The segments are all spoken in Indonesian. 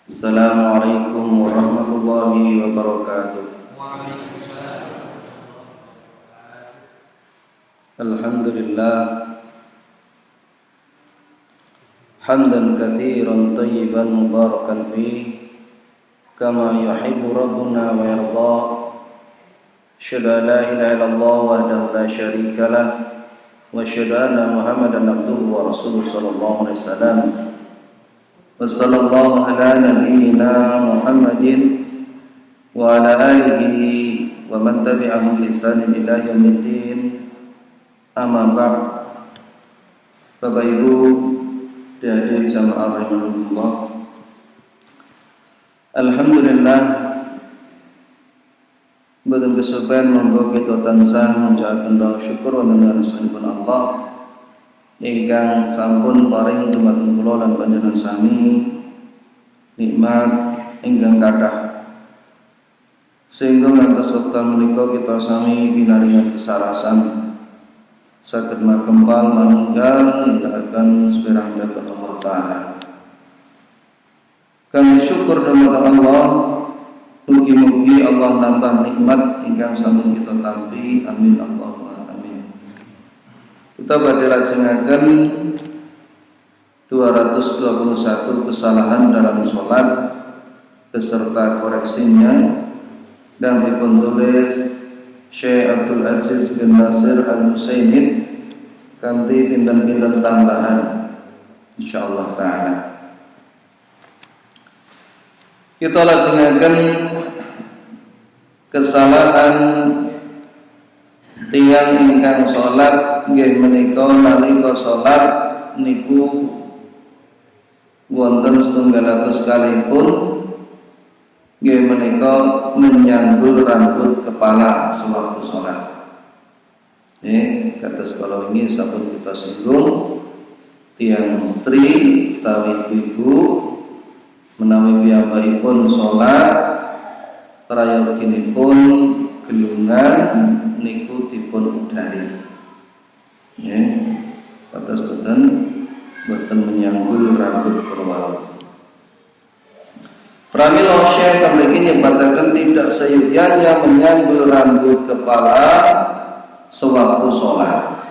Assalamualaikum warahmatullahi wabarakatuh. Alhamdulillah hamdan katsiran thayyiban mubarakan fihi kama yuhibbu rabbuna wa yarda. Asyhadu an la ilaha illallah wahdahu la syarika lah wa asyhadu anna Muhammadan abduhu wa rasuluhu sallallahu alaihi wasallam. Wassallallahu ala nabiyyina Muhammadin wa ala alihi wa man tabi'ahum bi ihsanin ila yaumiddin. Amma ba'd. Bapak Ibu dan jamaah rahimakumullah. Alhamdulillah boten kesupen monggo kita tansah ngucapaken doa syukur wonten ngarsipun Allah ingkang sampun paring dumateng kula lan panjenengan sami nikmat ingkang kathah sehingga ngantos wekdal menika kita sami pinaringan kesarasan saged makembal manunggal nindakaken sepirang-pirang Allah Ta'ala. Kami syukur dumateng Allah, mugi-mugi Allah nambah nikmat ingkang sampun kita tampi. Amin Allahumma amin. Kita badhe lajengaken 221 kesalahan dalam sholat beserta koreksinya dan ditulis Syekh Abdul Aziz bin Nasir Al-Husainid kanthi pinten-pinten tambahan insyaallah taala. Kita lajengaken kesalahan tiyang ingkang salat nggih menika nalika salat niku wonten 700 kalipun nggih menika menyanggul rambut kepala sewaktu salat. Kados kalau ini sampun kita singgung tiyang istri utawi ibu menawi piyambakipun salat prayoginipun gelungan niku dipun udari. Kados boten menyanggul rambut kula. Pramila Syekh mriki nyebataken tidak seyudianya menyanggul rambut kepala sewaktu sholat.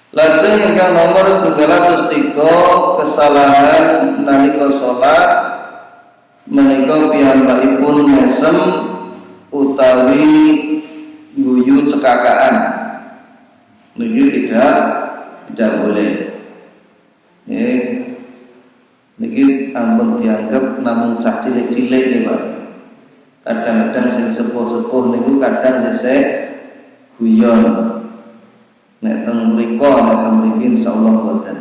Lajeng ingkang nomor 903 kesalahan nalika sholat menika piyambakipun mesem utawi guyu cekakaan. Niki tidak boleh. Niki ampun dianggap namung cah cilik-cilik nggih Pak. Kadang-kadang sing sepuh-sepuh niku kadang sesek guyon. Nek teng mriku nek teng mriki insyaallah boten.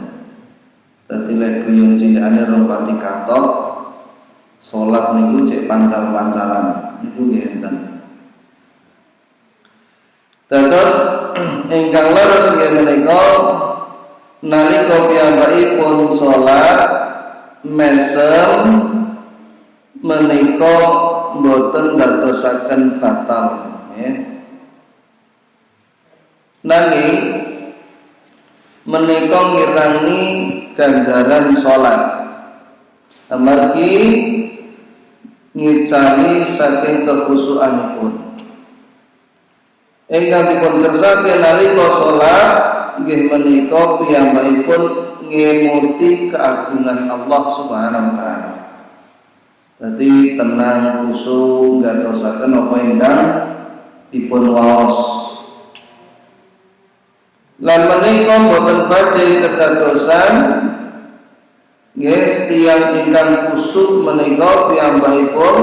Dadi lek guyon cilikane rong pati katok, salat niku cek pancal-pancalan niku nggih enten. Terus ingkang leres nggih menika nalika piyambakipun salat mesem menika boten ndadosaken batal nanging menika ngirangi ganjaran salat amargi ngicani saking kekhusyukanipun ingkang dipun kersake nalika salat nggih menika piyambakipun ngemuti keagungan Allah Subhanahu wa taala. Dadi tenang khusyuk ngatosaken apa ingkang dipun waos. Lan menika boten badhe kedadosan nggih tiyang ingkang khusyuk menika piyambakipun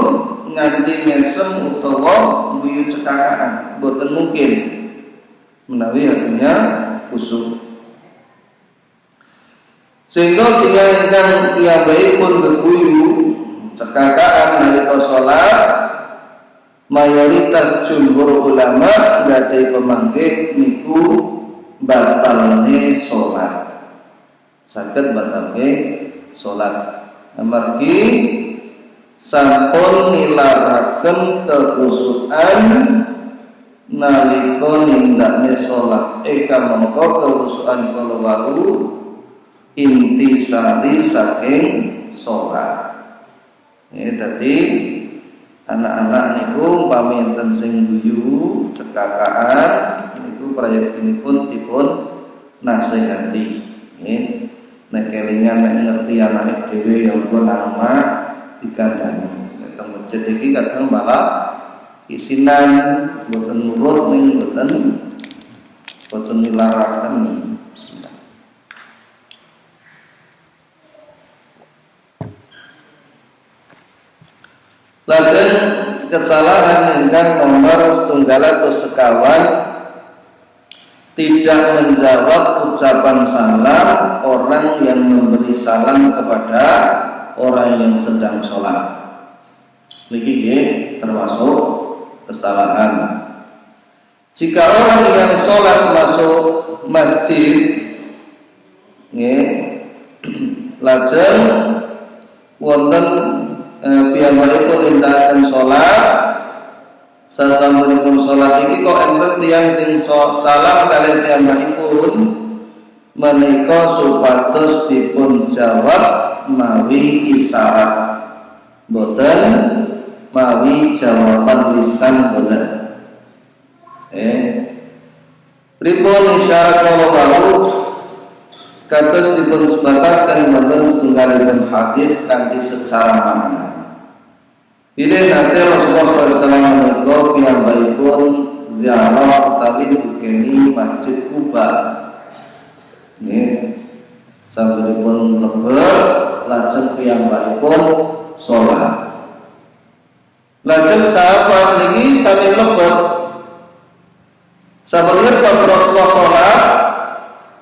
nganti mesem utawa guyu cekakaan, boten mungkin menawi artinya khusyuk. Sehingga tiyang ingkang piyambakipun geguyu cekakaan nalika salat mayoritas jumhur ulama gadhahi pemanggih niku batalne salat. Saged batalne salat amargi sampun nilaraken kekhusyukan nalika nindakne salat. Eka mongko kekhusyukan kala wau intisari saking salat. Dadi anak-anak niku paminten sing guyu cekakaan niku prayoginipun dipun nasihati. Nek kelingan nek ngerti anake dhewe ya engko nama dikandani. Nek teng masjid iki kadang malah isinan boten nurut ning boten nilaraken. Bismillah. Lajeng kesalahan ingkang nomor 112 tidak menjawab ucapan salam orang yang memberi salam kepada orang yang sedang sholat. Niki termasuk kesalahan. Jika orang yang sholat masuk masjid, lajeng wonten piyambakipun nindakaken sholat, sasampunipun sholat iki kok enten tiyang sing salam kaliyan piyambakipun menika supados dipun jawab mawi isyarat, boten mawi jawaban lisan boten. Pripun isyarat kalau kados dipun sebataken wonten setunggalipun hadis kanthi secara makna. Bilih nate Rasulullah SAW menika piyambakipun ziarah utawi dukeni Masjid Kuba. Sampun leber lajeng piyambakipun sholat. Lajeng sahabat niki sami leber. Sampun ngertos Rasulullah sholat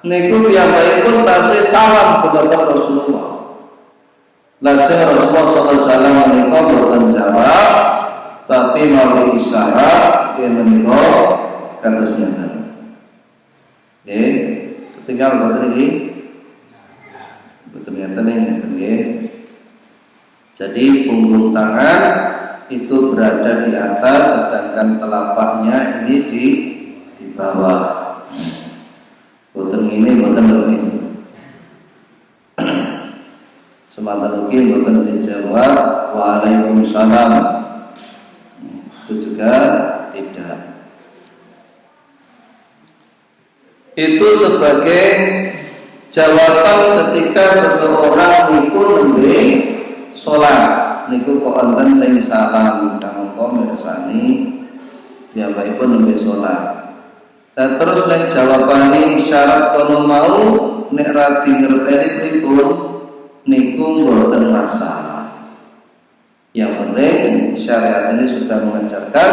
niku piyambakipun tasih salam kepada Rasulullah. Lajeng Rasulullah SAW menika boten jawab, tapi mawi isyarat yen menika kados ngeten. Ketinggal boten iki. Boten ngeten nggih. Jadi punggung tangan itu berada di atas, sedangkan telapaknya ini di bawah. Boten ngene boten lho. Semata ugi boten dijawab waalaikumsalam. Itu juga tidak. Itu sebagai jawaban ketika seseorang niku nembe salat. Niku kok enten sing salam kamangka mirsani piyambakipun nembe salat. Dan terus nek jawabane isyarat kono mau nek ra dingerteni pripun niku mboten masalah. Yang penting syariat ini sudah mengajarkan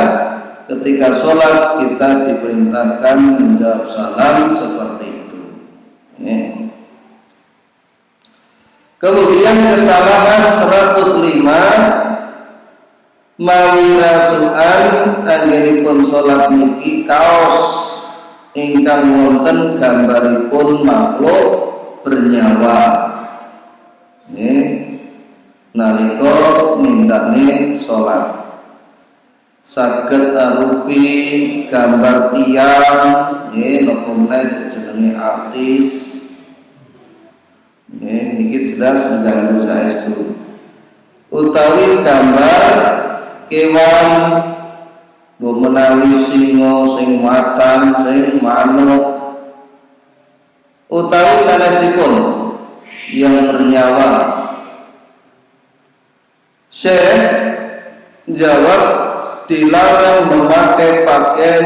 ketika sholat kita diperintahkan menjawab salam seperti itu. Kemudian kesalahan 105 mawi rasu'an anggenipun sholat niki kaos ingkang wonten gambaripun makhluk bernyawa. Nalika nindakne sholat saged arupi gambar tiyang napa meneh jenenge artis. Niki jelas mengganggu saestu. Utawi gambar kewan mbok menawi singa, sing macan, sing manuk utawi sanesipun yang bernyawa. Syekh jawab dilarang memakai pakaian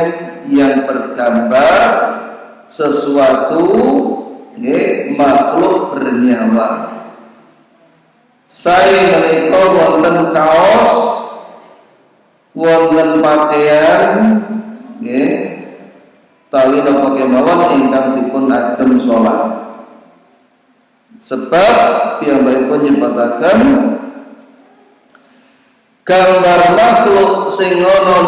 yang bergambar sesuatu makhluk bernyawa. Saya menika wonten kaos, wonten pakaian tawi napa kemawon ingkang dipun agem salat. Sebab piyambakipun nyebataken gambar makhluk sing ana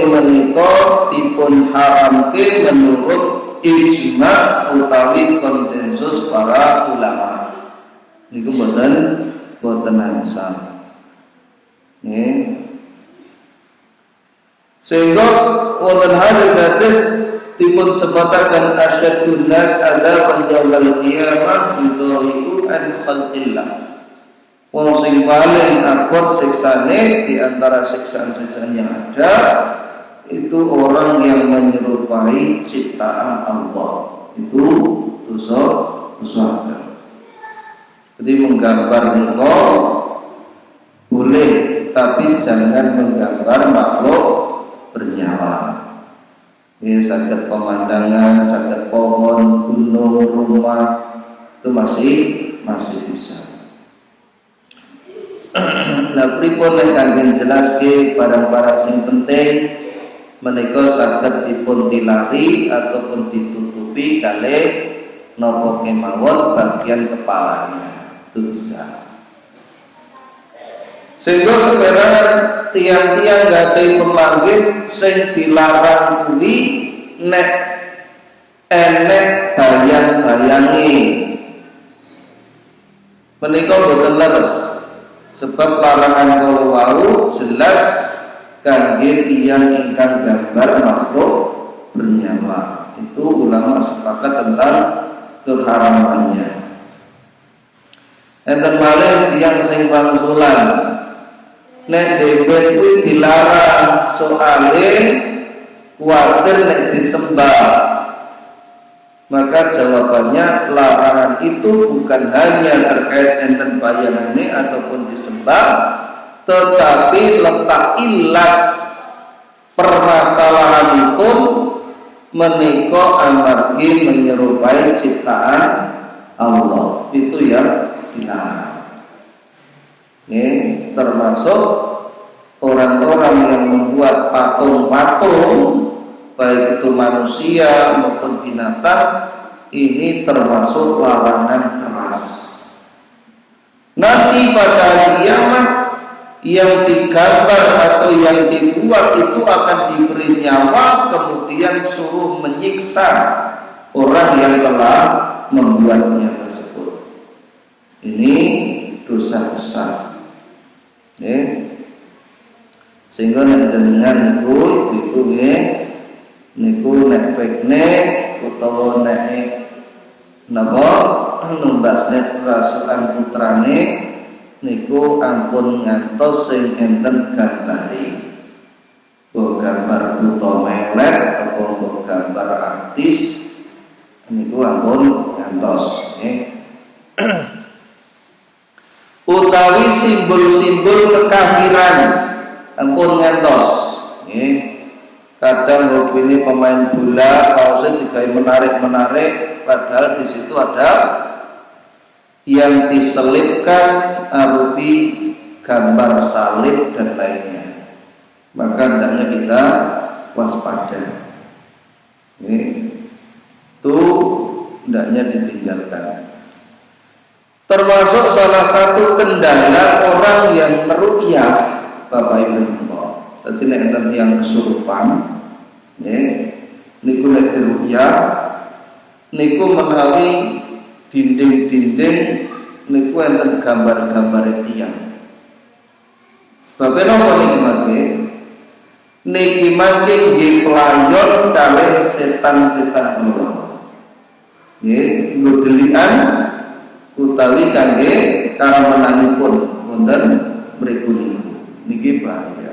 menika dipun haramke menurut ijma utawi konsensus para ulama. Niku boten angsal. Sehingga wonten hadis dipun sebatakan asyadun nas adzaban yaumil qiyamah yudhi'u an khalqillah. Wong sing paling abot siksane di antara siksaan-siksaan yang ada itu orang yang menyerupai ciptaan Allah. Itu dosa. Jadi menggambar niko boleh, tapi jangan menggambar makhluk bernyawa. Ini saged pemandangan, saged pohon, gunung, rumah itu masih bisa. Lah pripun nek kangge jelaske barang-barang sing penting menika saged dipun tilari ataupun ditutupi kalih napa kemawon bagian kepalanya. Itu bisa. Sehingga sekarang tiang-tiang gadai pemanggil sing dilarang kuwi nek enek bayang-bayangi menika boten leres, sebab larangan kala wau jelas kangge tiyang ingkang gambar makhluk bernyawa. Itu ulama sepakat tentang keharamannya. Enten malih tiyang sing wangsulan nek dhewe kuwi dilarang soale kuwatir nek disembah. Maka jawabannya larangan itu bukan hanya terkait enten bayangane ataupun disembah, tetapi letak ilat permasalahanipun menika amargi menyerupai ciptaan Allah. Itu yang dilarang. Ini termasuk orang-orang yang membuat patung-patung, baik itu manusia maupun binatang, ini termasuk larangan keras. Nanti pada hari kiamat yang digambar atau yang dibuat itu akan diberi nyawa, kemudian suruh menyiksa orang yang telah membuatnya tersebut. Ini dosa besar. Sehingga nek jenengan niku ibu-ibu nggih niku nek piknik utawa nek napa numbasne rasukan putrane niku ampun ngantos sing enten gambare. Mbok gambar buta melet apa gambar artis niku ampun ngantos nggih. Utawi simbol-simbol kekafiran ampun ngantos nggih. Kadang hobine pemain bola kaosnya digawe menarik-menarik, padahal di situ ada yang diselipkan arupi gambar salib dan lainnya. Maka hendaknya kita waspada. Itu hendaknya ditinggalkan. Termasuk salah satu kendala orang yang meruqyah, Bapak Ibu. Tadi nek enten yang kesurupan, niku nek diruqyah niku menawi dinding-dinding niku enten gambar-gambar tiyang. Sebab napa niki mangke? Niki mangke nggih pelayon kalih setan-setan kula. Nggih, ngudelikan utawi kangge karamenanipun wonten mriku niku. Niki bahaya.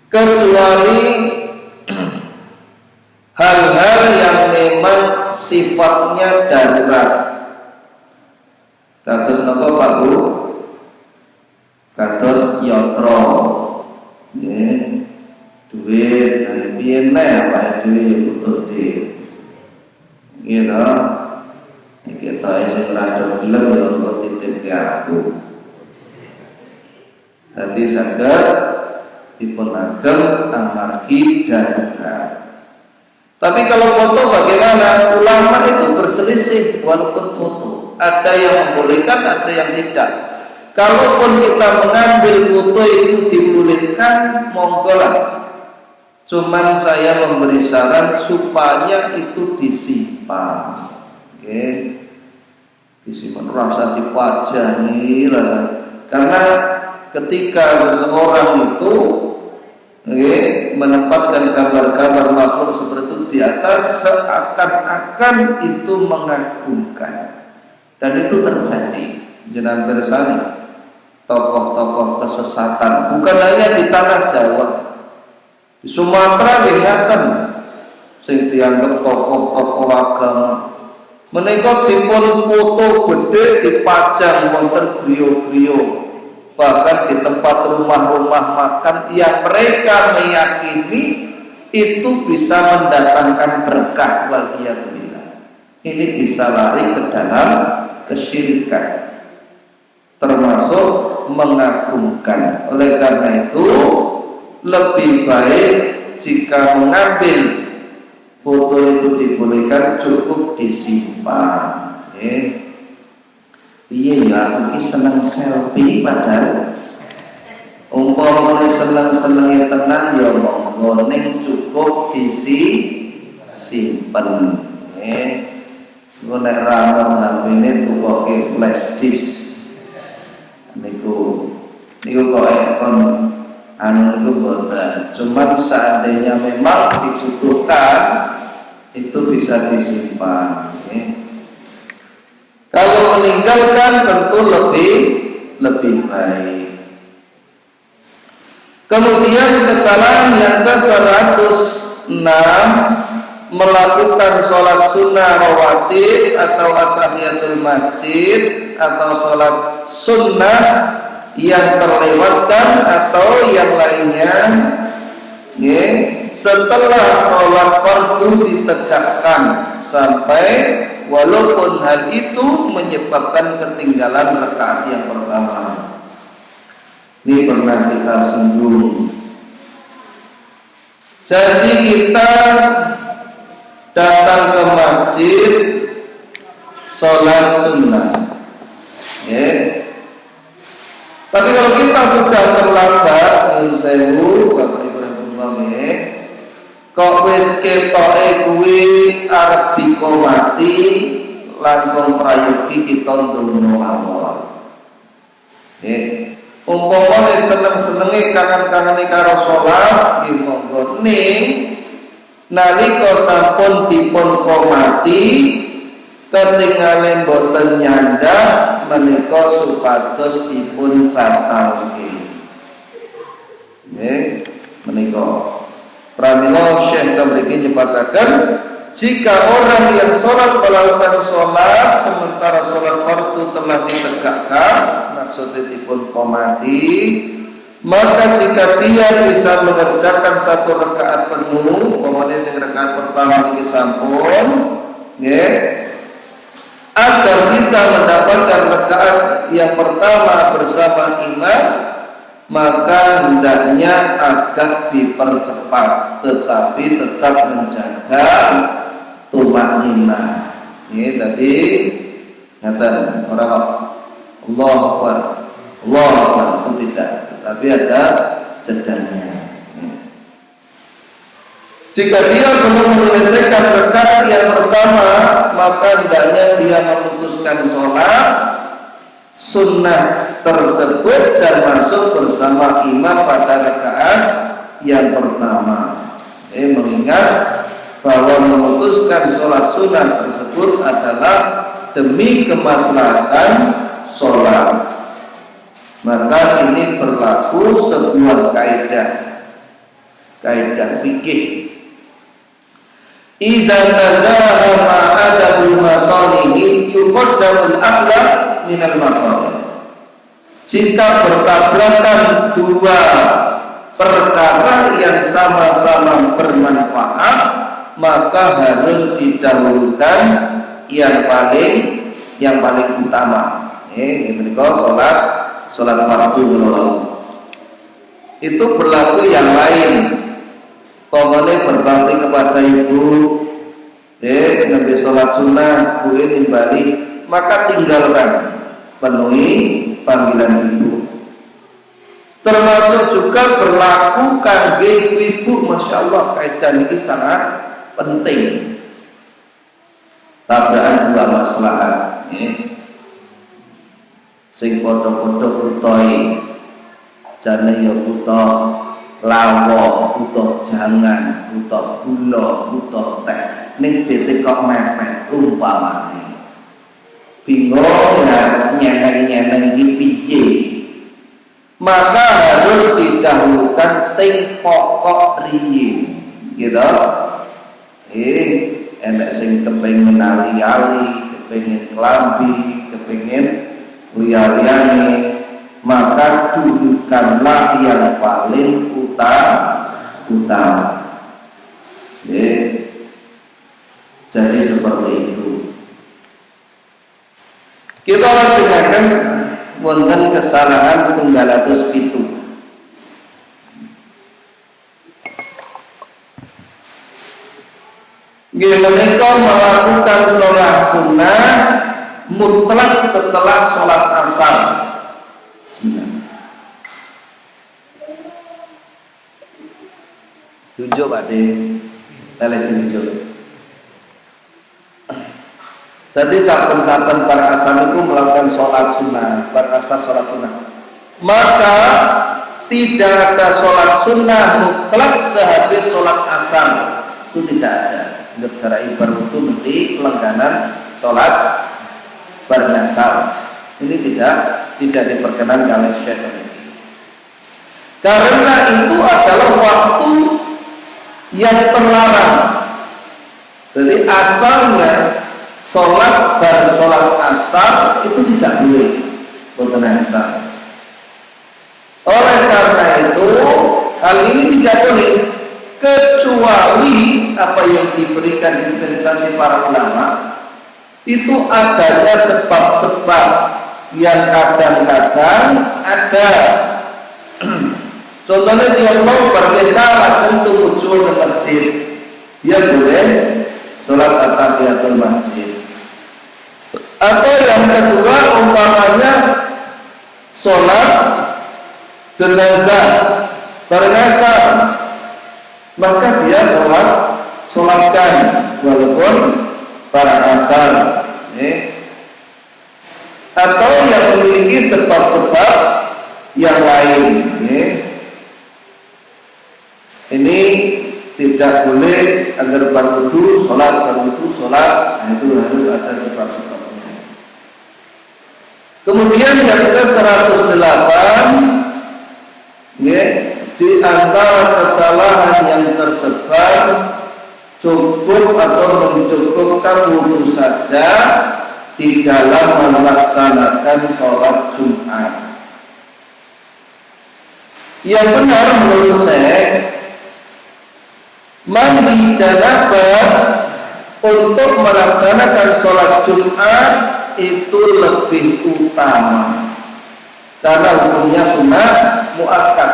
Kecuali hal-hal yang memang sifatnya darurat. Kados napa Pak Bu? Kados yatra. Nggih. Duit, piye nek awake dhewe butuh duit. Nggih ta? Iki ta sing rada gelem ya kok titip aku. Dadi saged dipunagem amargi darurat. Tapi kalau foto bagaimana? Ulama itu berselisih walaupun foto. Ada yang membolehkan, ada yang tidak. Kalaupun kita mengambil foto itu dibolehkan, monggolah. Cuman saya memberi saran supaya itu disimpan. Oke. Disimpan rasa dipajani lah. Karena ketika seseorang itu menempatkan gambar-gambar makhluk seperti itu di atas seakan-akan itu mengagumkan, dan itu terjadi jenengan bersani tokoh-tokoh kesesatan bukan hanya di tanah Jawa, di Sumatera ingatan sing dianggap tokoh-tokoh agama menika dipun foto gede dipajang wonten griya-griya, bahkan di tempat rumah-rumah makan yang mereka meyakini itu bisa mendatangkan berkah. Waliyadzubillah, ini bisa lari ke dalam kesyirikan termasuk mengagumkan. Oleh karena itu lebih baik jika mengambil foto itu dibolehkan cukup disimpan. Iya ya, aku seneng selfie padahal umpamane seneng-senenge tenan ya monggo ning cukup disimpen. Engko nek ramon HP-ne tuwoke flash disk. Niku kok kon anu niku boten. Cuman seandainya memang dibutuhkan itu bisa disimpan. Kalau meninggalkan tentu lebih baik. Kemudian kesalahan yang ke-106, melakukan sholat sunnah rawatib atau at-tahiyatul masjid atau sholat sunnah yang terlewatkan atau yang lainnya setelah sholat fardu ditegakkan sampai walaupun hal itu menyebabkan ketinggalan rakaat yang pertama. Ini pernah kita singgung. Jadi kita datang ke masjid sholat sunnah, tapi kalau kita sudah terlambat, sewu Bapak Ibu Rahimahullah, kok wis ketoke kuwi arep dikomati langkung prayogi kita ndonga awal. Umpamane seneng-senenge kangen-kangene karo salat, nggih monggo ning nalika sampun dipun komati ketinggalan boten nyandang menika supados dipun batalke. Menika pramila Syekh mriki nyebataken jika orang yang sholat melakukan sholat sementara sholat fardu telah ditegakkan, maksudnya dipun komati, maka jika dia bisa mengerjakan satu rakaat penuh, kemudian sing rakaat pertama ini sampun, agar bisa mendapatkan rakaat yang pertama bersama imam, maka hendaknya agak dipercepat, tetapi tetap menjaga tumakninah. Ini tadi ngaten orang Allahu Akbar, Allahu Akbar itu tidak, tetapi ada jedanya. Jika dia belum menyelesaikan rakaat yang pertama, maka hendaknya dia memutuskan sholat sunnah tersebut dan masuk bersama imam pada rakaat yang pertama. Mengingat bahwa memutuskan sholat sunnah tersebut adalah demi kemaslahatan sholat, maka ini berlaku sebuah kaidah fikih. Idza tazaha ma'adabul masalihi yuqaddamul a'la minal masalih. Jika bertabrakan dua perkara yang sama-sama bermanfaat, maka harus didahulukan yang paling utama. Ini menika salat fardu menawa. Itu berlaku yang lain. Pokoknya berbakti kepada ibu, nabi sholat sunnah, bu ini balik, maka tinggalkan, penuhi panggilan ibu. Termasuk juga berlaku kangge ibu, masya Allah, kaidah ini sangat penting. Tabrakan dua maslahat, sing podo-podo butoi, jane ya buta lawo, butuh jangan, butuh gula, butuh teh. Ning titik kok mepet umpamane. Bingung nyeneng-nyeneng iki piye? Maka harus didahulukan sing pokok riyin. Gitu. Enak sing kepengin ali-ali, kepengin klambi, kepengin liya-liyane, maka dudukanlah yang paling utama. Jadi seperti itu. Kita lajengaken wonten kesalahan 907. Menika melakukan sholat sunnah mutlak setelah sholat asar. Tunjuk Pak De, tunjuk. Tadi saben-saben bar asar itu melakukan sholat sunnah, bar asar sholat sunnah. Maka tidak ada sholat sunnah mutlak sehabis sholat asar, itu tidak ada. Gara ibar itu mesti langganan sholat bernasar. Ini tidak diperkenankan oleh Syekh. Karena itu adalah waktu yang terlarang. Jadi asalnya sholat bar sholat asar itu tidak boleh bernasar. Oleh karena itu hal ini tidak boleh, kecuali apa yang diberikan dispensasi para ulama itu adanya sebab-sebab yang kadang-kadang ada. Contohnya dia mau bergeser macam muncul ke masjid, dia boleh sholat at-tahiyatul masjid. Atau yang kedua umpamanya sholat jenazah bernasar, maka dia sholatkan walaupun pada asar. Atau yang memiliki sebab-sebab yang lain. Ini tidak boleh agar berwudu sholat, nah itu harus ada sebab-sebabnya. Kemudian yang ke-108, di antara kesalahan yang tersebar, cukup atau mencukupkan wudu saja di dalam melaksanakan sholat Jumat. Yang benar menurut saya, mandi janabah untuk melaksanakan sholat Jumat itu lebih utama karena hukumnya sunnah muakkad.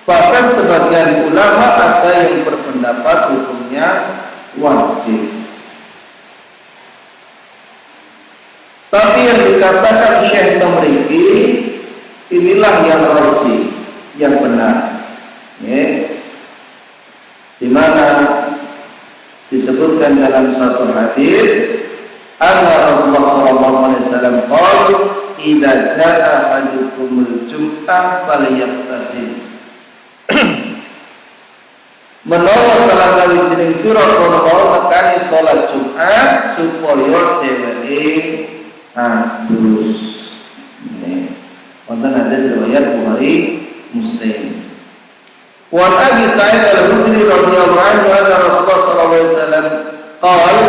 Bahkan sebagian ulama ada yang berpendapat hukumnya wajib. Tapi yang dikatakan Syekh Tamriki inilah yang rajih, yang benar. Di mana disebutkan dalam satu hadis, anna Rasulullah sallallahu alaihi wasallam qala, "Idza jaa ahadukumul jum'ah falyaghtasil." Menawa salah sawijining sira kono nekani salat Jumat supaya dheweke adus. Wonten hadis riwayat Bukhari Muslim. Wa Abi Sa'id Al-Khudri radhiyallahu anhu anna Rasulullah sallallahu alaihi wasallam qala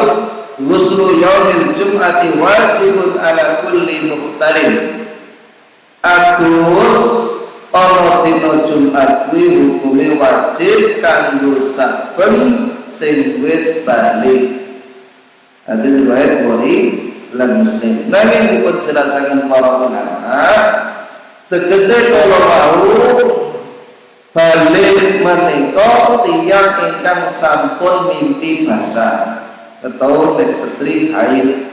ghuslu yaumil jum'ati wajibun ala kulli muhtalim. Adus ana dina Jumat kuwi hukume wajib kanggo saben sing wis balik. Hadis riwayat Bukhari lan Muslim. Nanging dipun jelasaken para ulama, tegese kala wau balik menika tiyang ingkang sampun mimpi basah atau nek setri haid,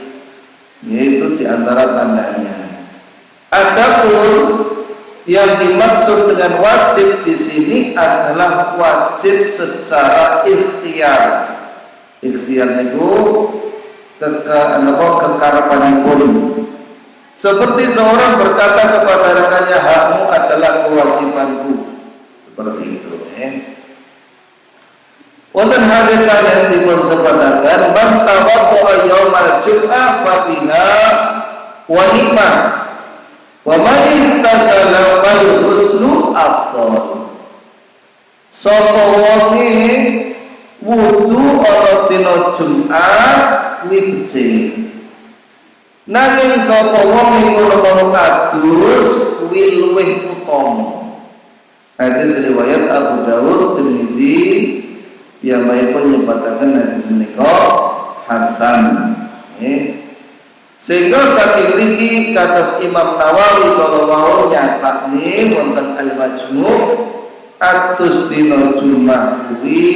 yaitu diantara tandanya. Adapun yang dimaksud dengan wajib di sini adalah wajib secara ikhtiar. Ikhtiar niku kekarepanipun. Seperti seorang berkata kepada rekannya, hakmu adalah kewajibanku. Seperti itu ya. Wonten hadis sanes dipun sebataken man tawaddaa yaumal jum'ah fa biha wa ni'ma wa man ihtasala fal husnu afdal. Sapa wonge wudu ana dina Jumat kuwi becik. Nanging sapa wonge kono adus kuwi luwih utama. Hadis riwayat Abu Dawud, Tirmidzi yang pun nyebataken hadis menika hasan. Sehingga saking mriki kados Imam Nawawi kalau wau nyatakne wonten Al-Majmu' atus dina Jumat kuwi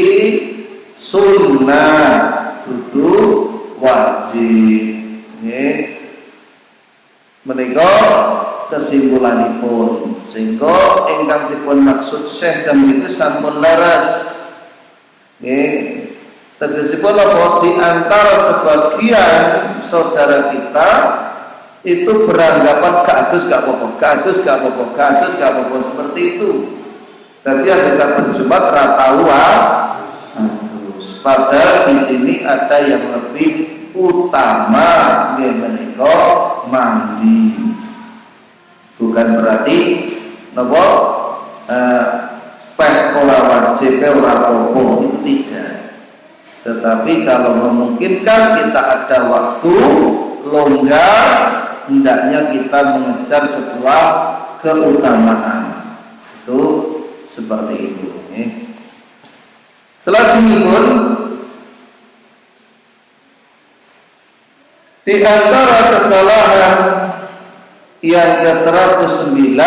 sunnah dudu wajib. Nggih. Menika kesimpulanipun. Sehingga ingkang dipun maksud Syekh dan itu sampun laras. Tegesipun apa di antara sebagian saudara kita itu beranggapan keadus gak apa-apa seperti itu. Jadi ada saben Jumat ratau adus. Padahal di sini ada yang lebih utama, menika mandi. Bukan berarti napa ora wajib ora apa-apa, itu tidak. Tetapi kalau memungkinkan kita ada waktu longgar, hendaknya kita mengejar sebuah keutamaan. Itu seperti itu. Selanjutnya di antara kesalahan yang ke-109,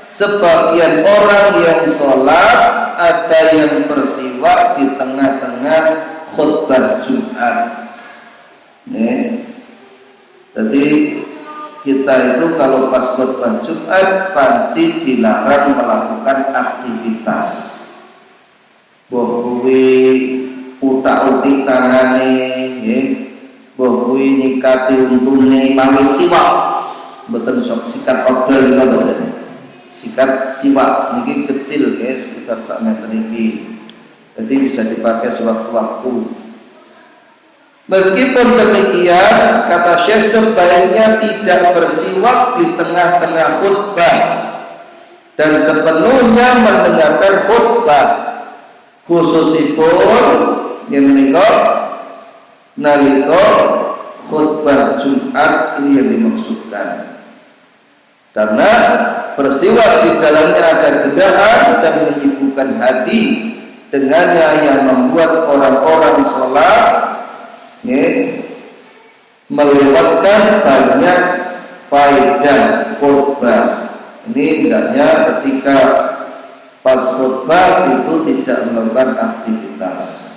sebagian orang yang sholat ada yang bersiwak di tengah-tengah khutbah Jumat. Jadi kita itu kalau pas khutbah Jumat panci dilarang melakukan aktivitas. Kuwi utak-utik tangane, kuwi nyikati untune mami siwak. Mboten sok sikat odol kula mboten. Sikat siwak niki kecil sekitar sak meter iki. Jadi bisa dipakai sewaktu-waktu. Meskipun demikian, kata Syekh, sebaiknya tidak bersiwak di tengah-tengah khutbah dan sepenuhnya mendengarkan khutbah, khususipun menika nalika khutbah Jumat ini yang dimaksudkan. Karena bersiwak di dalamnya ada godaan dan menyibukkan hati, dengannya yang membuat orang-orang sholat melewatkan banyak faedah khutbah. Ini hendaknya ketika pas khutbah itu tidak melakukan aktivitas.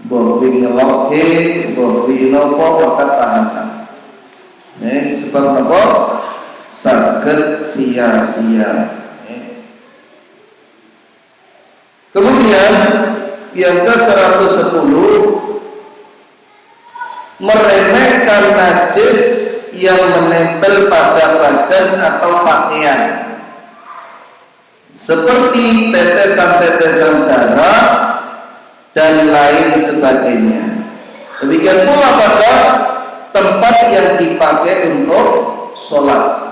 Bobi ngeloke, bobi nopo, maka tahanan. Sebab nopo saged sia-sia. Kemudian yang ke-110, meremehkan najis yang menempel pada badan atau pakaian, seperti tetesan-tetesan darah dan lain sebagainya. Demikian pula pada tempat yang dipakai untuk sholat.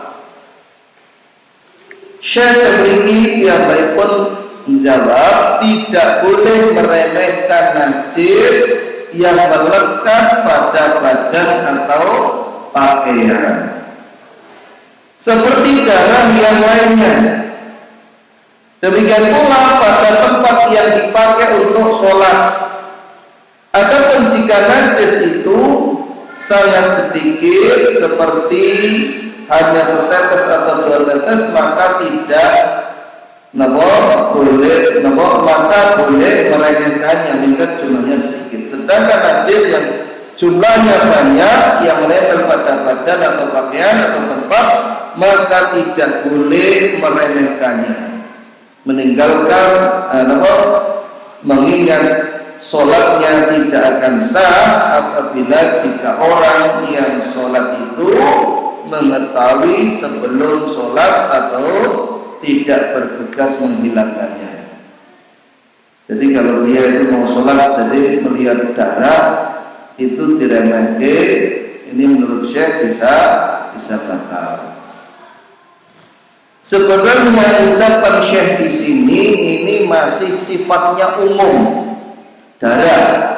Syekh memiliki pun menjawab, tidak boleh meremehkan najis yang melekat pada badan atau pakaian, seperti darah yang lainnya. Demikian pula pada tempat yang dipakai untuk sholat. Adapun jika najis itu sangat sedikit, seperti hanya setetes atau 2 tetes, maka tidak maka boleh meremehkannya mengingat jumlahnya sedikit. Sedangkan najis yang jumlahnya banyak yang menempel pada badan atau pakaian atau tempat, maka tidak boleh meremehkannya. Meninggalkan mengingat sholatnya tidak akan sah apabila jika orang yang sholat itu mengetahui sebelum sholat atau tidak bergegas menghilangkannya. Jadi kalau dia itu mau sholat, jadi melihat darah itu diremehkan, ini menurut Syekh bisa batal. Sebenarnya ucapan Syekh di sini ini masih sifatnya umum, darah.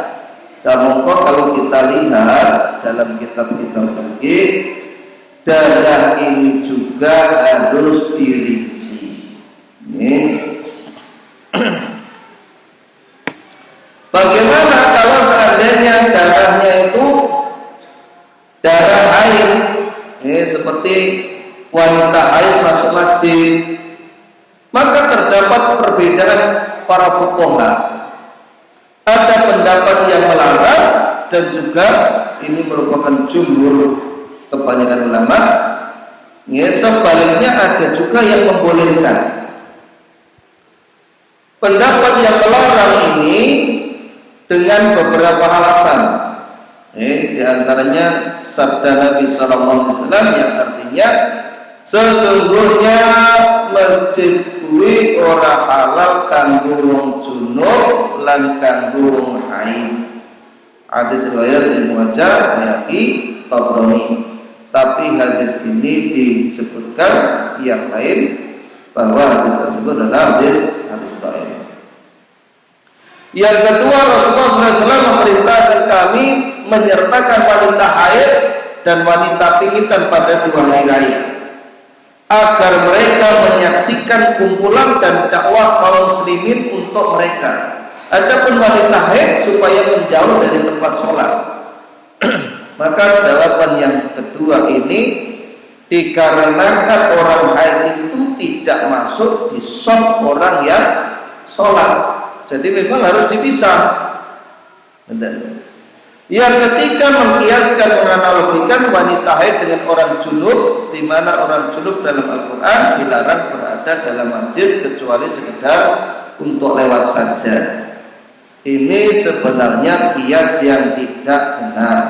Namun kalau kita lihat dalam kitab-kitab fikih, darah ini juga harus dirinci. Bagaimana kalau seandainya darahnya itu darah haid, seperti wanita haid masuk masjid, maka terdapat perbedaan para fuqaha. Ada pendapat yang melarang dan juga ini merupakan jumhur kebanyakan ulama. Sebaliknya ada juga yang membolehkan. Pendapat yang melarang ini dengan beberapa alasan. Di antaranya sabda Nabi sallallahu alaihi wasallam yang artinya sesungguhnya masjid kuwi ora halal kanggo wong junub lan kanggo wong haid. Hadis riwayat Ibnu Majah, Baihaqi, Tabrani. Tapi hadis ini disebutkan yang lain bahwa hadis tersebut adalah hadis dhaif. Yang kedua, Rasulullah SAW memerintahkan kami menyertakan wanita haid dan wanita pingitan pada 2 hari raya, agar mereka menyaksikan kumpulan dan dakwah kaum muslimin untuk mereka. Adapun wanita haid supaya menjauh dari tempat sholat. Maka jawaban yang kedua ini dikarenakan orang haid itu tidak masuk di saf orang yang sholat. Jadi memang harus dipisah. Yang ketiga, mengkiaskan, menganalogikan wanita haid dengan orang junub, di mana orang junub dalam Al-Quran dilarang berada dalam masjid kecuali sekedar untuk lewat saja. Ini sebenarnya kias yang tidak benar.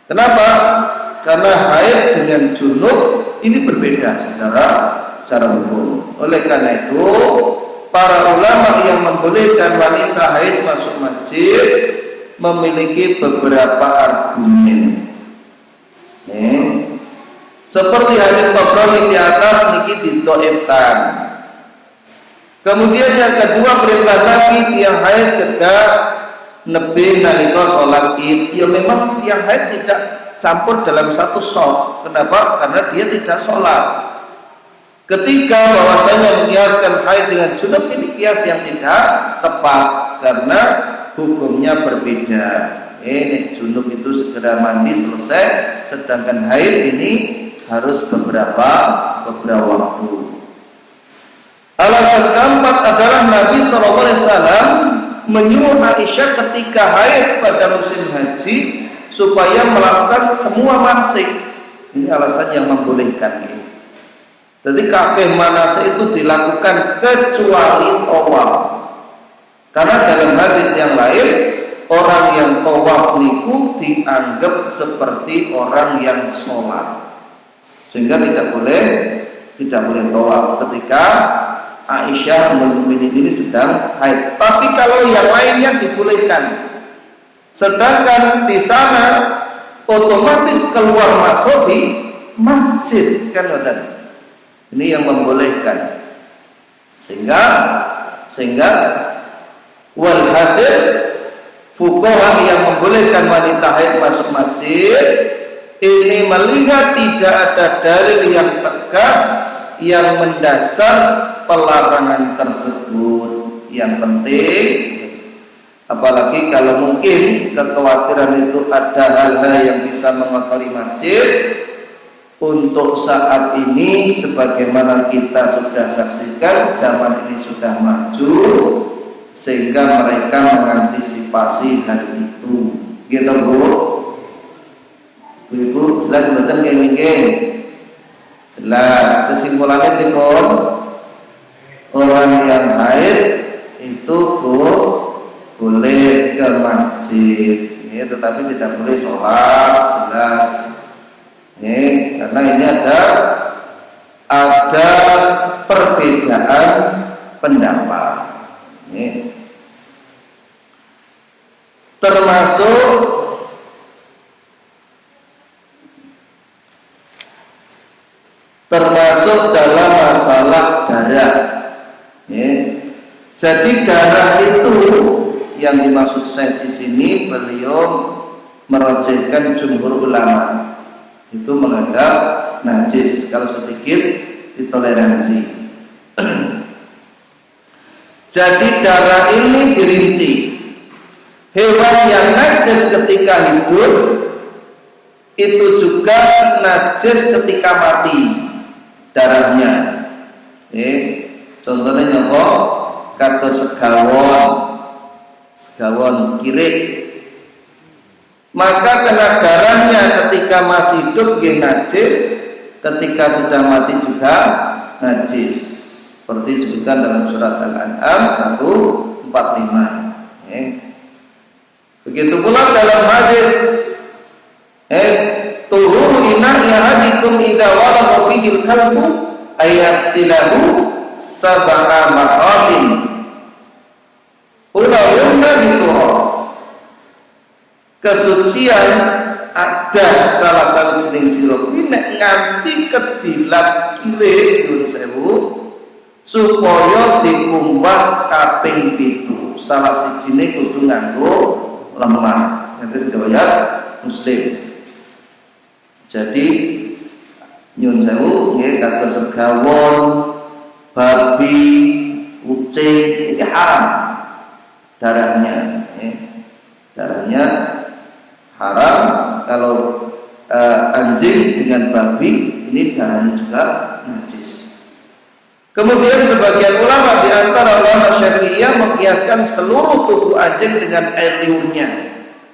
Kenapa? Karena haid dengan junub ini berbeda secara hukum. Oleh karena itu, para ulama yang membolehkan wanita haid masuk masjid memiliki beberapa argumen. Seperti hadis Tabrani di atas niki didhaifkan. Kemudian yang kedua, perintah Nabi tiang haid ketika nebi nalika sholat Id. Ya memang tiang haid tidak campur dalam satu shaf. Kenapa? Karena dia tidak sholat. Ketika bahwasanya mengiaskan haid dengan junub, ini kias yang tidak tepat karena hukumnya berbeda. Nek junub itu segera mandi selesai, sedangkan haid ini harus beberapa waktu. Alasan keempat adalah Nabi SAW menyuruh Aisyah ketika haid pada musim haji supaya melakukan semua manasik. Ini alasan yang membolehkan ini. Jadi kabeh manasik itu dilakukan kecuali tawaf. Karena dalam hadis yang lain, orang yang tawaf niku dianggap seperti orang yang sholat, sehingga tidak boleh tawaf ketika Aisyah memilih ini sedang haid. Tapi kalau yang lainnya dibolehkan. Sedangkan di sana otomatis keluar masuk di masjid, kan betul? Ini yang membolehkan. Sehingga walhasil fuqaha yang membolehkan wanita haid masuk masjid ini melihat tidak ada dalil yang tegas yang mendasar pelarangan tersebut. Yang penting, apalagi kalau mungkin kekhawatiran itu ada hal-hal yang bisa mengotori masjid. Untuk saat ini sebagaimana kita sudah saksikan, zaman ini sudah maju sehingga mereka mengantisipasi hal itu. Gitu Bu? Ibu jelas betul kayak mungkin. Jelas. Kesimpulannya dikon, orang yang haid itu boleh ke masjid, tetapi tidak boleh sholat, jelas. Karena ini ada perbedaan pendapat. Termasuk dalam masalah darah. Jadi darah itu yang dimaksud saya di sini, beliau merojehkan jumhur ulama itu menganggap najis kalau sedikit ditoleransi. Jadi darah ini dirinci. Hewan yang najis ketika hidup itu juga najis ketika mati darahnya. Contohnya apa? Kata segawon kirik. Maka kena darahnya ketika masih hidup dia najis, ketika sudah mati juga najis. Seperti disebutkan dalam surat Al-An'am 145. Begitu pula dalam hadis tuhuru ina'i ahadikum idza walagha fihi al-kalbu ayaghsilahu sab'a marratin. Ulama biturab. Kesucian ada salah satu jenis sirup ini nganti kedilat kire nyuwun sewu supaya dikumbah kaping 7. Salah sijine kudu nganggo lemah. Itu riwayat Muslim. Jadi nyuwun sewu nggih kata segawon, babi, kucing ini haram darahnya. Darahnya haram. Kalau anjing dengan babi ini darahnya juga najis. Kemudian sebagian ulama di antara ulama Syafi'iyah mengkiaskan seluruh tubuh anjing dengan air liurnya,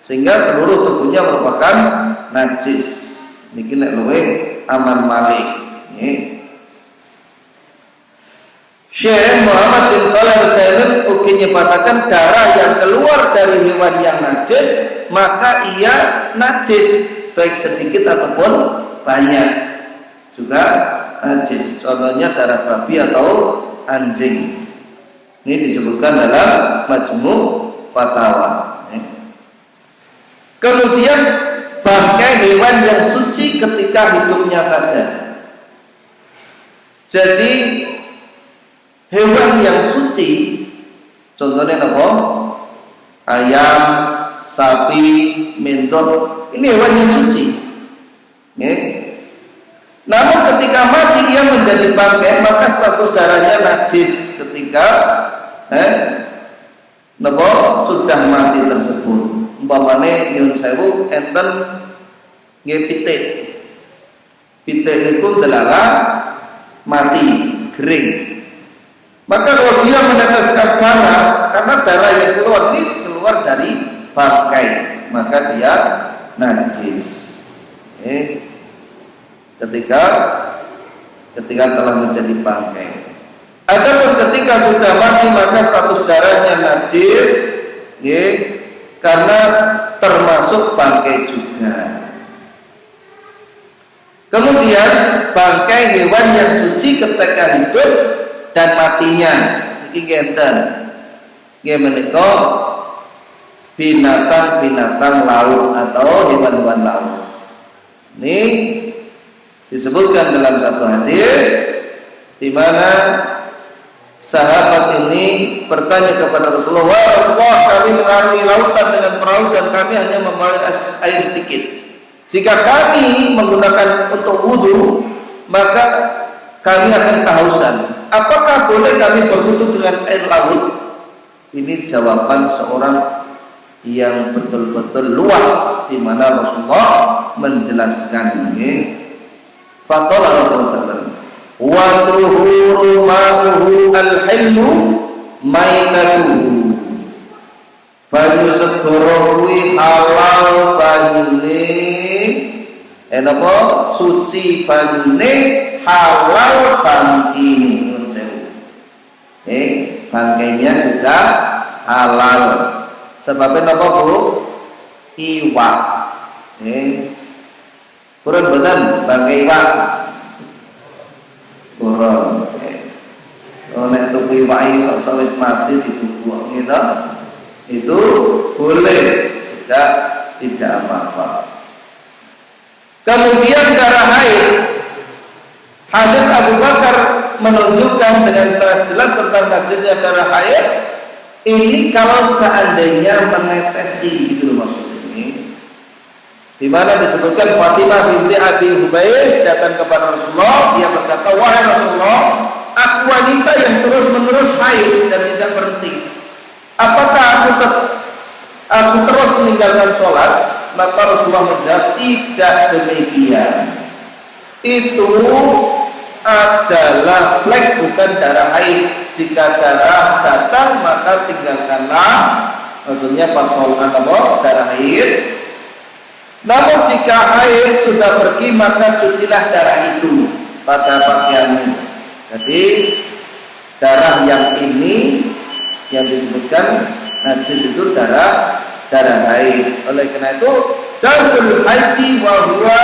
sehingga seluruh tubuhnya merupakan najis. Niki nek luwe aman malih. Syekh Muhammad bin Shalih Al-Utsaimin ugi nyebataken darah yang keluar dari hewan yang najis maka ia najis baik sedikit ataupun banyak juga najis. Contohnya darah babi atau anjing. Ini disebutkan dalam Majmu' Fatawa. Kemudian bangkai hewan yang suci ketika hidupnya saja. Jadi hewan yang suci contohnya apa? Ayam, sapi, mentok, ini hewan yang suci. Namun ketika mati ia menjadi bangkai maka status darahnya najis ketika sudah mati tersebut. Umpamane nyuwun sewu enten nggih pitik. Pitik niku delala mati, kering. Maka kalau dia meneteskan darah, karena darah yang keluar ini keluar dari bangkai, maka dia najis. Ketika telah menjadi bangkai. Adapun ketika sudah mati maka status darahnya najis, karena termasuk bangkai juga. Kemudian bangkai hewan yang suci ketika hidup dan matinya iki genten nggih menika binatang-binatang laut atau hewan-hewan laut. Ini disebutkan dalam satu hadis di mana sahabat ini bertanya kepada Rasulullah, Rasulullah kami mengarungi lautan dengan perahu dan kami hanya membawa air sedikit. Jika kami menggunakan untuk wudu maka kami akan kehausan. Apakah boleh kami berwudu dengan air laut? Ini jawaban seorang yang betul-betul luas di mana Rasulullah menjelaskan. Faqala Rasulullah SAW, wa tuhuru ma'uhu al-hilmu maitatuhu. Banyu segara kuwi halal banyune, enapa suci banyune, halal bangkine. Bangkainya juga halal. Sebabnya apa Bu? Iwak. Kurang betul bangkai iwak. Kurang. nek tuku iwak iso wis mati dituku gitu. Itu boleh, tidak apa-apa. Kemudian darah haid, hadis Abu Bakar menunjukkan dengan sangat jelas tentang najisnya darah haid. Ini kalau seandainya menetesi, gitu loh maksudnya ini. Di mana disebutkan Fatimah binti Abi Hubaysh datang kepada Rasulullah, dia berkata, wahai Rasulullah, aku wanita yang terus-menerus haid dan tidak berhenti. Apakah aku terus meninggalkan sholat? Maka Rasulullah menjawab, tidak demikian. Itu adalah flek, bukan darah haid. Jika darah datang maka tinggalkanlah, maksudnya pas sholat darah haid. Namun jika haid sudah pergi maka cucilah darah itu pada pakaianmu. Jadi darah yang ini yang disebutkan najis itu darah haid. Oleh karena itu darul haidi wa huwa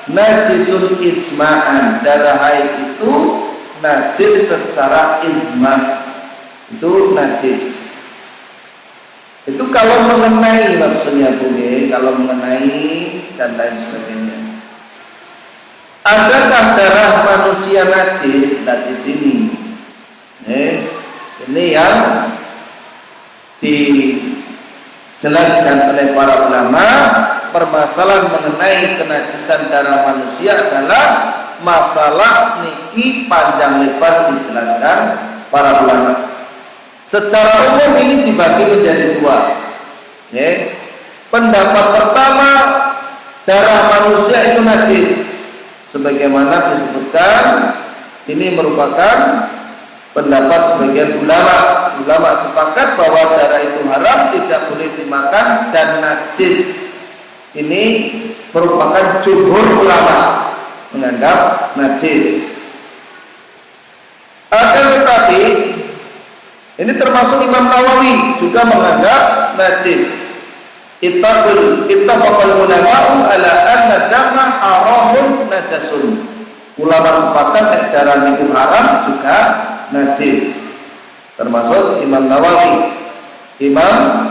najisun ijma'an. Darah haid itu najis secara ijma', itu najis. Itu kalau mengenai, maksudnya bunyi, kalau mengenai dan lain sebagainya. Adakah darah manusia najis? Nah, di sini ini yang dijelaskan oleh para ulama. Permasalahan mengenai kenajisan darah manusia adalah masalah niki panjang lebar dijelaskan para ulama. Secara umum ini dibagi menjadi dua. Pendapat pertama, darah manusia itu najis. Sebagaimana disebutkan, ini merupakan pendapat sebagian ulama. Ulama sepakat bahwa darah itu haram, tidak boleh dimakan dan najis. Ini merupakan jumhur ulama menganggap najis. Akan tetapi ini termasuk Imam Nawawi juga menganggap najis. Ittafaqal ulama'u ala anna damma haramun najasun. Ulama sepakat darah itu haram juga najis. Termasuk Imam Nawawi. Imam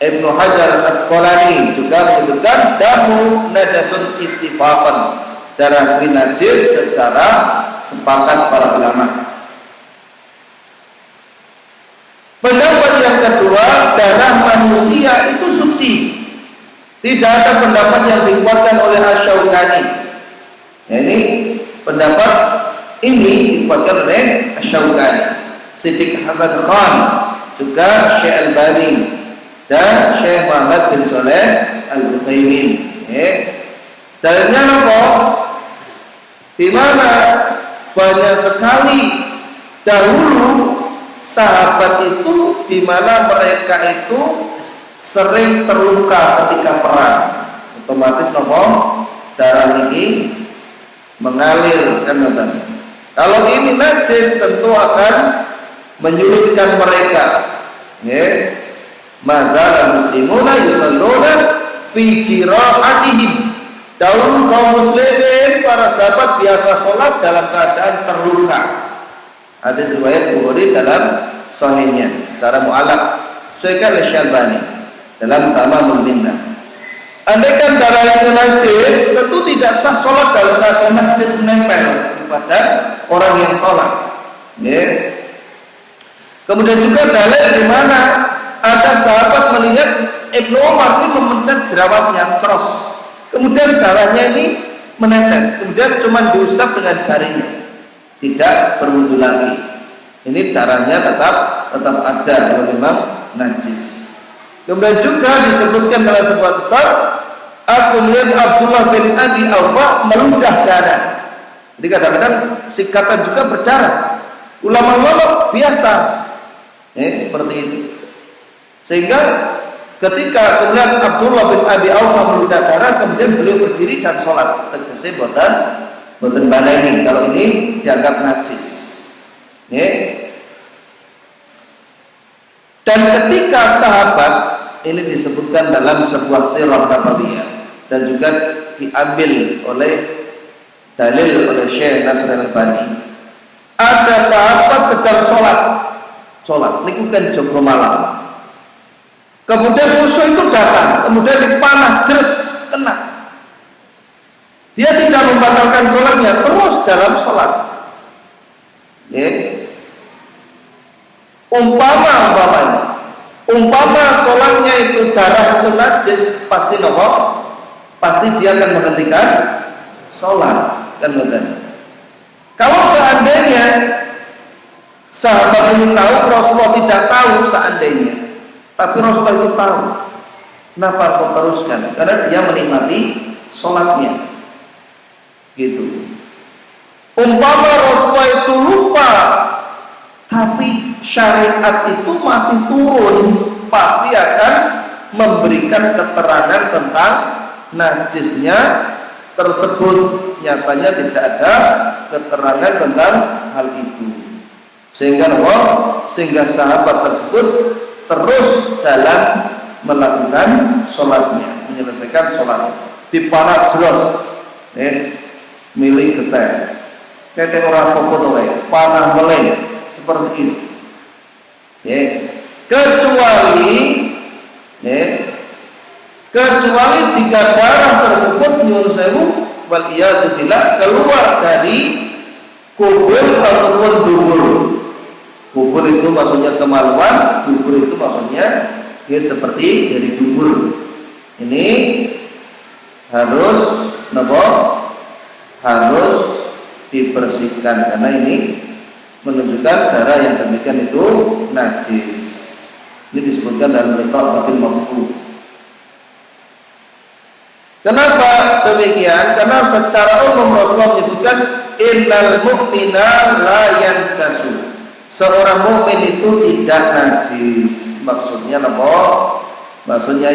Ibnu Hajar Al-Asqalani juga menyebutkan damu najasun ittifaqan. Darah ini najis secara sepakat para ulama. Pendapat yang kedua, darah manusia itu suci. Tidak ada pendapat yang dikuatkan oleh Asy-Syaukani. Ini pendapat ini dikuatkan oleh Asy-Syaukani, Siddiq Hasan Khan, juga Syekh Al-Albani dan Syekh Muhammad bin Shalih Al-Utsaimin. Dalilnya apa? Di mana banyak sekali dahulu sahabat itu, di mana mereka itu sering terluka ketika perang. Otomatis nopo darah ini mengalir kan. Kalau ini najis tentu akan menyulitkan mereka. Mazal muslimuna yusalluna fi jirahatihim. Dahulu kaum muslimin, para sahabat biasa sholat dalam keadaan terluka. Hadis riwayat Bukhari dalam sahihnya secara mu'allaq, Syekh Al-Albani dalam Tamamul Minnah. Andaikan darah itu najis, tentu tidak sah sholat dalam keadaan najis menempel kepada orang yang sholat. Kemudian juga dalil di mana ada sahabat melihat Ibnu Umar ini memencet jerawatnya, ceros. Kemudian darahnya ini menetes, kemudian cuma diusap dengan jarinya, tidak berwudu lagi. Ini darahnya tetap ada, kalau memang najis. Kemudian juga disebutkan dalam sebuah kisah, aku melihat Abdullah bin Abi Awfa meludah darah. Jadi kadang-kadang sikatan juga berdarah. Ulama-ulama biasa, seperti itu. Sehingga ketika kemudian Abdullah bin Abi Awfa meludah darah, kemudian beliau berdiri dan sholat. Tegese boten baleni kalau ini dianggap najis. Dan ketika sahabat, ini disebutkan dalam sebuah sirah nabawiyah dan juga diambil oleh dalil oleh Syekh Nasr Al-Albani. ada sahabat sedang sholat niku kan jaga malam. Kemudian musuh itu datang, kemudian dipanah jeres kena. Dia tidak membatalkan sholatnya, terus dalam sholat. Umpama sholatnya itu darah itu najis, pasti nopo? Pasti dia akan menghentikan sholat, kan betul. Kalau seandainya sahabat ini tahu, Rasulullah tidak tahu seandainya, tapi Rasulullah itu tahu, kenapa kau teruskan? Karena dia menikmati sholatnya, gitu. Umpama Rasulullah itu lupa, tapi syariat itu masih turun, pasti akan memberikan keterangan tentang najisnya tersebut. Nyatanya tidak ada keterangan tentang hal itu, sehingga sahabat tersebut terus dalam melakukan sholatnya, menyelesaikan sholatnya. Dipanah jelas, milik keteh orang pokok panah meleng seperti itu. Kecuali jika darah tersebut nyuwun sewu wal iyadu billah keluar dari kubur ataupun dubur. Kubur itu maksudnya kemaluan, dubur itu maksudnya seperti dari dubur. Ini harus harus dibersihkan karena ini menunjukkan darah yang demikian itu najis. Ini disebutkan dalam kitab Batil Mafqud. Kenapa demikian? Karena secara umum Rasulullah menyebutkan innal mu'mina la yanjasu. Seorang mukmin itu tidak najis. Maksudnya apa? Maksudnya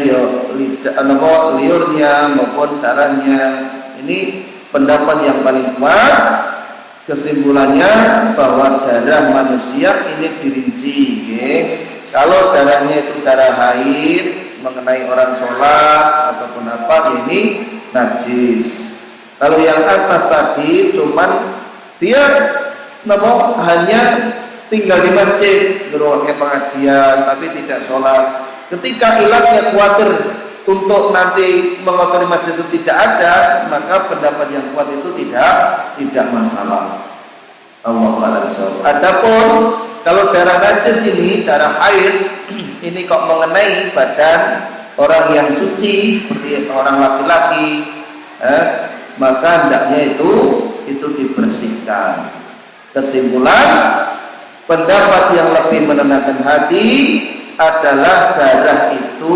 liurnya maupun darahnya. Ini pendapat yang paling kuat. Kesimpulannya bahwa darah manusia ini dirinci. Kalau darahnya itu darah haid mengenai orang sholat ataupun apa, ini najis. Kalau yang atas tadi cuman dia hanya tinggal di masjid, berbagai pengajian tapi tidak sholat. Ketika ilatnya khawatir untuk nanti mengotori masjid itu tidak ada, maka pendapat yang kuat itu tidak masalah. Allahu a'lam bishawab. Adapun kalau darah najis ini, darah haid ini kok mengenai badan orang yang suci seperti orang laki-laki, maka hendaknya itu dibersihkan. Kesimpulan, pendapat yang lebih menenangkan hati adalah darah itu,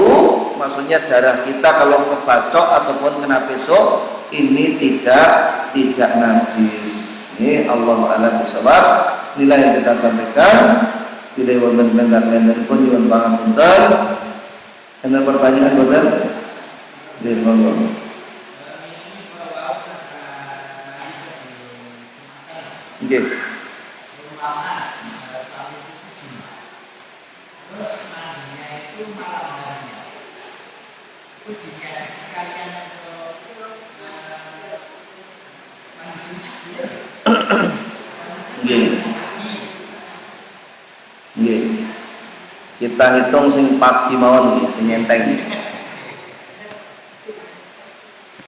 maksudnya darah kita kalau kebacok ataupun kena besok ini tidak najis. Ini Allahu a'lam bishawab. Inilah yang kita sampaikan. Bila wonten pendapat pun nyuwun pangapunten. Ana pertanyaan boten? Nggih, monggo. Nggih. Nggih. Kita hitung sing pagi mawon nggih, sing enteng.